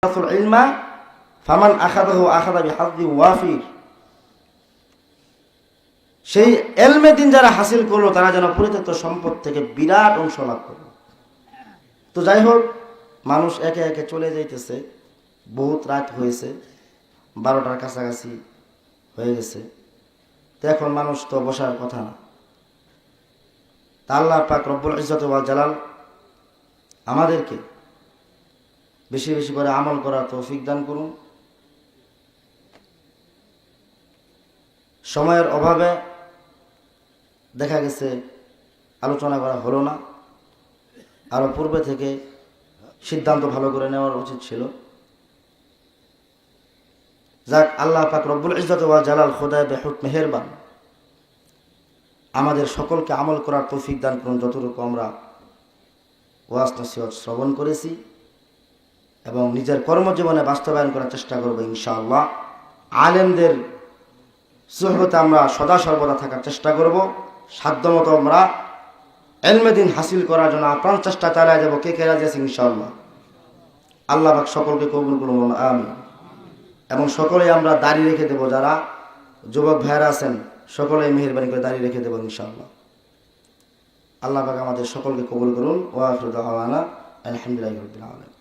ইলমা ফামান আখাযাহু আখাযা বিহাযযি ওয়াফির। সেই এলমে দিন যারা হাসিল করলো তারা যেন পরিত্যক্ত সম্পদ থেকে বিরাট অংশ লাভ করলো। তো যাই হোক, মানুষ একে একে চলে যাইতেছে, বহুত রাত হয়েছে, 12টার কাছাকাছি হয়ে গেছে। তো এখন মানুষ তো বসার কথা না। তা আল্লাহ পাক রব্বুল ইজ্জত ওয়াল জালাল আমাদেরকে বেশি বেশি করে আমল করার তৌফিক দান করুন। সময়ের অভাবে দেখা গেছে আলোচনা করা হলো না, আরো পূর্বে থেকে সিদ্ধান্ত ভালো করে নেওয়ার উচিত ছিল। যাক, আল্লাহ পাক রব্বুল ইজ্জত ওয়াল জালাল খোদায়ে বেহুত মেহেরবান আমাদের সকলকে আমল করার তৌফিক দান করুন। যতটুকু আমরা ওয়াজ নসিহত শ্রবণ করেছি এবং নিজের কর্মজীবনে বাস্তবায়ন করার চেষ্টা করব ইনশাআল্লাহ। আলেমদের সুহবতে আমরা সদা সর্বদা থাকার চেষ্টা করব। সাধ্যমতো আমরা ইলমে দ্বীন হাসিল করার জন্য আপ্রাণ চেষ্টা চালিয়ে যাব। কে কে রাজি আছে ইনশাআল্লাহ? আল্লাহ পাক সকলকে কবুল করুন, আমিন। এবং সকলেই আমরা দাড়ি রেখে দেব, যারা যুবক ভাইয়েরা আছেন সকলেই মেহেরবানি করে দাড়ি রেখে দেব ইনশাআল্লাহ। আল্লাহ পাক আমাদের সকলকে কবুল করুন। ওয়া আখিরু দাওয়ানা আলহামদুলিল্লাহি রাব্বিল আলামিন।